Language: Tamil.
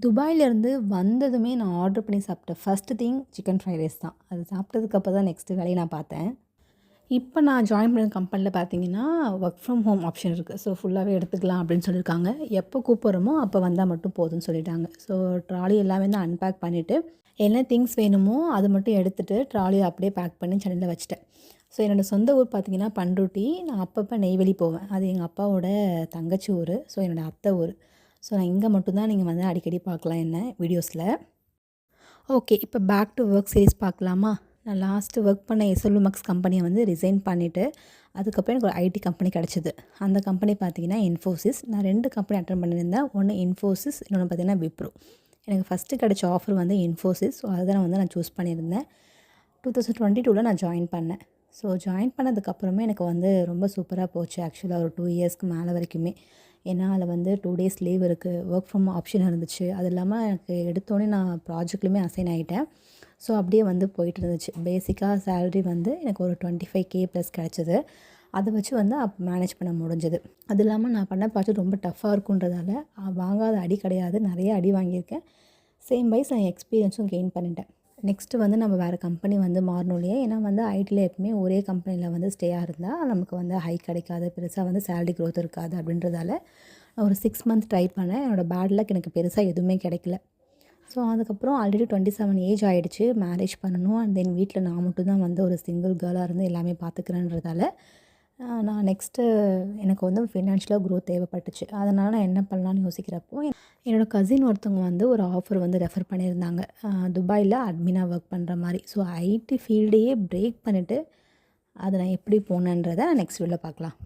துபாயிலேருந்து வந்ததுமே நான் ஆர்டர் பண்ணி சாப்பிட்ட first thing chicken fried rice தான். அது சாப்பிட்டதுக்கப்புறம் தான் நெக்ஸ்ட்டு வேலையை நான் பார்த்தேன். இப்போ நான் ஜாயின் பண்ண கம்பெனியில் பார்த்தீங்கன்னா, ஒர்க் ஃப்ரம் ஹோம் ஆப்ஷன் இருக்குது. ஸோ ஃபுல்லாகவே எடுத்துக்கலாம் அப்படின்னு சொல்லியிருக்காங்க. எப்போ கூப்பிட்றோமோ அப்போ வந்தால் மட்டும் போதும்னு சொல்லிட்டாங்க. ஸோ ட்ராலி எல்லாமே தான் அன்பேக் பண்ணிவிட்டு, என்ன திங்ஸ் வேணுமோ அது மட்டும் எடுத்துகிட்டு ட்ராலியை அப்படியே பேக் பண்ணி சென்னையில் வச்சுட்டேன். ஸோ என்னோடய சொந்த ஊர் பார்த்திங்கன்னா பண்ருட்டி. நான் அப்பப்போ நெய்வேலி போவேன். அது எங்கள் அப்பாவோட தங்கச்சி ஊர். ஸோ என்னோடய அத்தை ஊர். ஸோ நான் இங்கே மட்டும்தான் நீங்கள் வந்து அடிக்கடி பார்க்கலாம் என்ன வீடியோஸில். ஓகே, இப்போ பேக் டு ஒர்க் சீரிஸ் பார்க்கலாமா? நான் லாஸ்ட்டு ஒர்க் பண்ண எஸ்எல்எம்எக்ஸ் கம்பெனியை வந்து ரிசைன் பண்ணிவிட்டு, அதுக்கப்புறம் எனக்கு ஒரு ஐடி கம்பெனி கிடச்சிது. அந்த கம்பெனி பார்த்திங்கன்னா இன்ஃபோசிஸ். நான் 2 கம்பெனி அட்டெண்ட் பண்ணியிருந்தேன். ஒன்று இன்ஃபோசிஸ், இன்னொன்று பார்த்திங்கன்னா விப்ரோ. எனக்கு ஃபஸ்ட்டு கிடச்ச ஆஃபர் வந்து இன்ஃபோசிஸ். ஸோ அதுதான் வந்து நான் சூஸ் பண்ணியிருந்தேன். 2022 நான் ஜாயின் பண்ணேன். ஸோ ஜாயின் பண்ணதுக்கப்புறமே எனக்கு வந்து ரொம்ப சூப்பராக போச்சு. ஆக்சுவலாக ஒரு 2 இயர்ஸ்க்கு மேலே வரைக்குமே. ஏன்னா அதில் வந்து 2 டேஸ் லீவ் இருக்குது, ஒர்க் ஃப்ரம் ஆப்ஷன் இருந்துச்சு. அது இல்லாமல் எனக்கு எடுத்தோடனே நான் ப்ராஜெக்ட்லேயுமே அசைன் ஆகிட்டேன். ஸோ அப்படியே வந்து போயிட்டு இருந்துச்சு. பேசிக்காக சேலரி வந்து எனக்கு ஒரு 25K ப்ளஸ் கிடச்சிது. அதை வச்சு வந்து அப்போ மேனேஜ் பண்ண முடிஞ்சது. அது இல்லாமல் நான் பண்ண ப்ராஜெக்ட் ரொம்ப டஃப்பாக இருக்குன்றதால வாங்காத அடி கிடையாது, நிறைய அடி வாங்கியிருக்கேன். சேம் வைஸ் நான் எக்ஸ்பீரியன்ஸும் கெயின் பண்ணிட்டேன். நெக்ஸ்ட்டு வந்து நம்ம வேறு கம்பெனி வந்து மாறணும் இல்லையா? ஏன்னா வந்து ஐடியில் எப்பவுமே ஒரே கம்பெனியில் வந்து ஸ்டேயாக இருந்தால் நமக்கு வந்து ஹைக் கிடைக்காது, பெருசாக வந்து சேலரி க்ரோத் இருக்காது. அப்படின்றதால நான் ஒரு 6 மந்த் ட்ரை பண்ணேன். என்னோடய பேட் லக் எனக்கு பெருசாக எதுவுமே கிடைக்கல. ஸோ அதுக்கப்புறம் ஆல்ரெடி 27 ஏஜ் ஆகிடுச்சு, மேரேஜ் பண்ணணும். அண்ட் தென் வீட்டில் நான் மட்டும் தான் வந்து ஒரு சிங்கிள் கேர்ளாக இருந்து எல்லாமே பார்த்துக்கிறேன்றதால நான் நெக்ஸ்ட்டு எனக்கு வந்து ஃபினான்ஷியலாக க்ரோத் தேவைப்பட்டுச்சு. அதனால் நான் என்ன பண்ணலான்னு யோசிக்கிறப்போ, என்னோடய கசின் ஒருத்தவங்க வந்து ஒரு ஆஃபர் வந்து ரெஃபர் பண்ணியிருந்தாங்க. துபாயில் அட்மினாக ஒர்க் பண்ணுற மாதிரி. ஸோ ஐடி ஃபீல்டையே பிரேக் பண்ணிவிட்டு அதை நான் எப்படி போனேன்றதை நெக்ஸ்ட் வீடியோவில் பார்க்கலாம்.